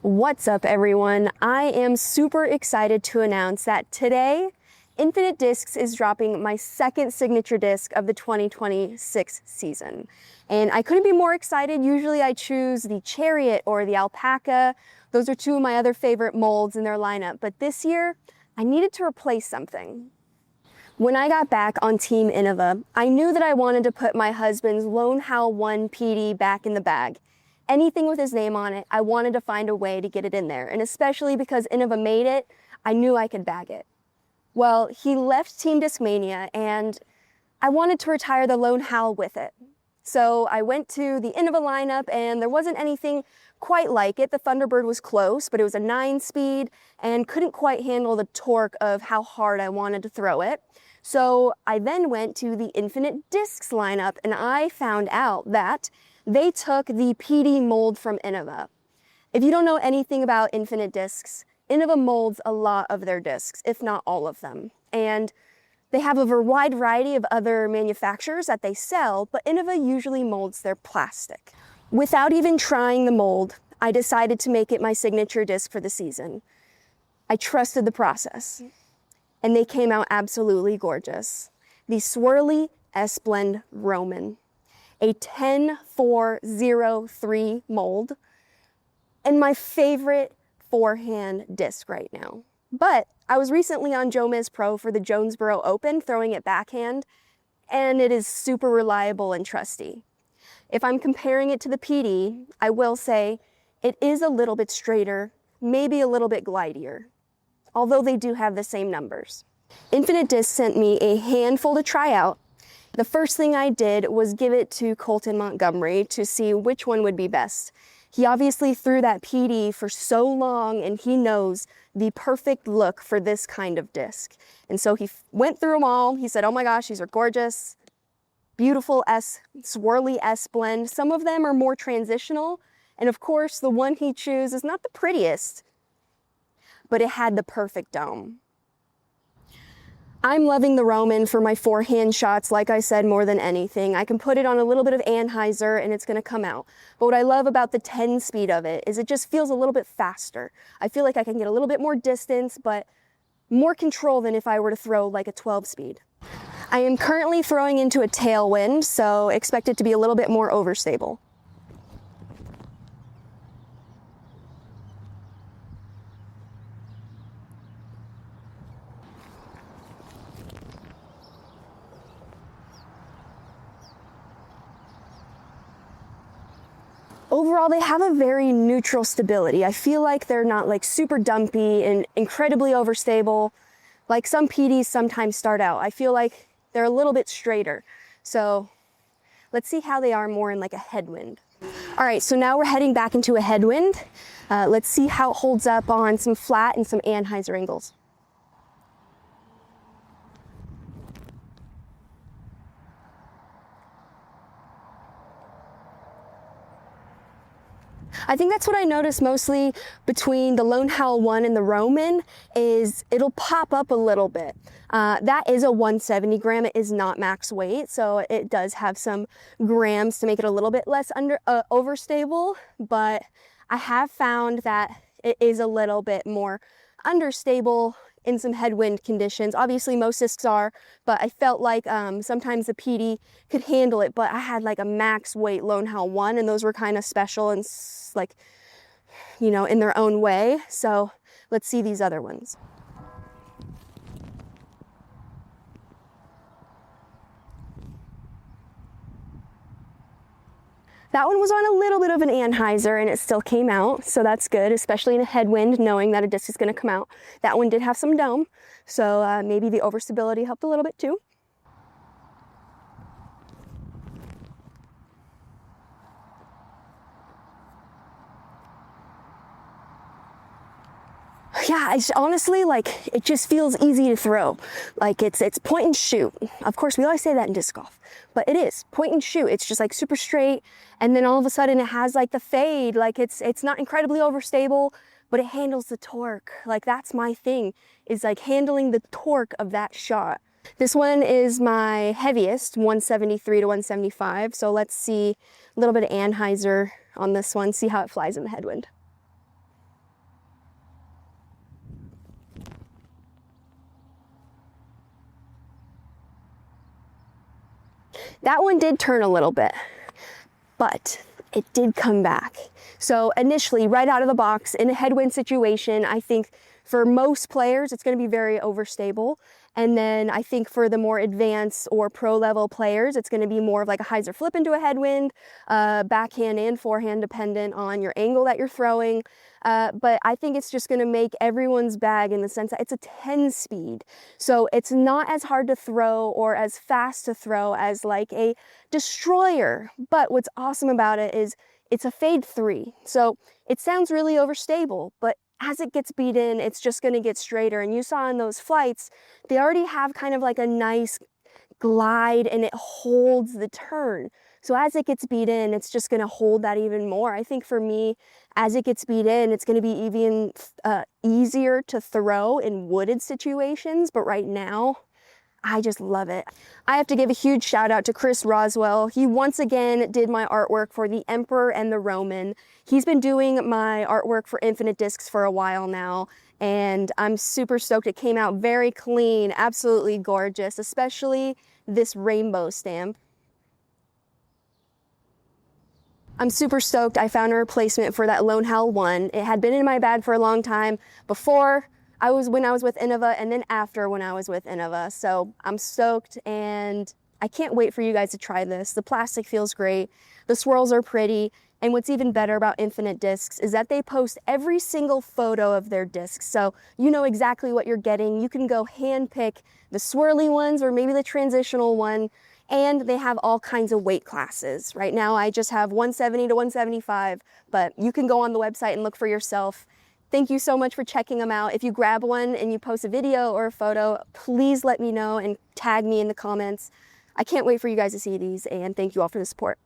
What's up, everyone? I am super excited to announce that today, Infinite Discs is dropping my second signature disc of the 2026 season. And I couldn't be more excited. Usually I choose the Chariot or the Alpaca. Those are two of my other favorite molds in their lineup. But this year, I needed to replace something. When I got back on Team Innova, I knew that I wanted to put my husband's Lone Howl 1 PD back in the bag. Anything with his name on it, I wanted to find a way to get it in there. And especially because Innova made it, I knew I could bag it. Well, he left Team Discmania and I wanted to retire the Lone Howl with it. So I went to the Innova lineup and there wasn't anything quite like it. The Thunderbird was close, but it was a 9-speed and couldn't quite handle the torque of how hard I wanted to throw it. So I then went to the Infinite Discs lineup and I found out that they took the PD mold from Innova. If you don't know anything about Infinite Discs, Innova molds a lot of their discs, if not all of them. And they have a wide variety of other manufacturers that they sell, but Innova usually molds their plastic. Without even trying the mold, I decided to make it my signature disc for the season. I trusted the process, and they came out absolutely gorgeous. The Swirly S-Blend Roman, a 10403 mold, and my favorite forehand disc right now. But I was recently on Joe Miz Pro for the Jonesboro Open, throwing it backhand, and it is super reliable and trusty. If I'm comparing it to the PD, I will say it is a little bit straighter, maybe a little bit glidier, although they do have the same numbers. Infinite Discs sent me a handful to try out. The first thing I did was give it to Colton Montgomery to see which one would be best. He obviously threw that PD for so long and he knows the perfect look for this kind of disc. And so he went through them all. He said, oh my gosh, these are gorgeous, beautiful Swirly S blend. Some of them are more transitional. And of course, the one he chose is not the prettiest, but it had the perfect dome. I'm loving the Roman for my forehand shots, like I said, more than anything. I can put it on a little bit of Anheuser and it's gonna come out. But what I love about the 10 speed of it is it just feels a little bit faster. I feel like I can get a little bit more distance, but more control than if I were to throw like a 12 speed. I am currently throwing into a tailwind, so expect it to be a little bit more overstable. Overall, they have a very neutral stability. I feel like they're not like super dumpy and incredibly overstable. Like some PDs sometimes start out. I feel like they're a little bit straighter. So let's see how they are more in like a headwind. All right, so now we're heading back into a headwind. Let's see how it holds up on some flat and some Anheuser angles. I think that's what I noticed mostly between the Lone Howl 1 and the Roman is it'll pop up a little bit. That is a 170 gram. It is not max weight, so it does have some grams to make it a little bit less overstable, but I have found that it is a little bit more understable in some headwind conditions. Obviously most discs are, but I felt like sometimes the PD could handle it, but I had like a max weight Lone Howl 1 and those were kind of special and like, you know, in their own way. So let's see these other ones. That one was on a little bit of an Anheuser and it still came out, so that's good, especially in a headwind, knowing that a disc is going to come out. That one did have some dome, so maybe the overstability helped a little bit too. Yeah, honestly, like, it just feels easy to throw. Like, it's point and shoot. Of course, we always say that in disc golf, but it is point and shoot. It's just like super straight, and then all of a sudden it has like the fade. Like, it's not incredibly overstable, but it handles the torque. Like, that's my thing, is like handling the torque of that shot. This one is my heaviest, 173 to 175. So let's see a little bit of Anheuser on this one, see how it flies in the headwind. That one did turn a little bit, but it did come back. So initially, right out of the box, in a headwind situation, I think for most players, it's going to be very overstable. And then I think for the more advanced or pro level players, it's going to be more of like a hyzer flip into a headwind, backhand and forehand dependent on your angle that you're throwing. But I think it's just going to make everyone's bag in the sense that it's a 10 speed. So it's not as hard to throw or as fast to throw as like a destroyer. But what's awesome about it is it's a fade 3. So it sounds really overstable, but as it gets beat in, it's just going to get straighter. And you saw in those flights, they already have kind of like a nice glide and it holds the turn. So as it gets beat in, it's just going to hold that even more. I think for me, as it gets beat in, it's going to be even easier to throw in wooded situations. But right now, I just love it. I have to give a huge shout out to Chris Roswell. He once again did my artwork for the Emperor and the Roman. He's been doing my artwork for Infinite Discs for a while now, and I'm super stoked. It came out very clean, absolutely gorgeous, especially this rainbow stamp. I'm super stoked I found a replacement for that Lone Howl 1. It had been in my bag for a long time before when I was with Innova, and then after when I was with Innova. So I'm stoked, and I can't wait for you guys to try this. The plastic feels great. The swirls are pretty. And what's even better about Infinite Discs is that they post every single photo of their discs. So you know exactly what you're getting. You can go hand pick the swirly ones or maybe the transitional one. And they have all kinds of weight classes. Right now I just have 170 to 175, but you can go on the website and look for yourself. Thank you so much for checking them out. If you grab one and you post a video or a photo, please let me know and tag me in the comments. I can't wait for you guys to see these, and thank you all for the support.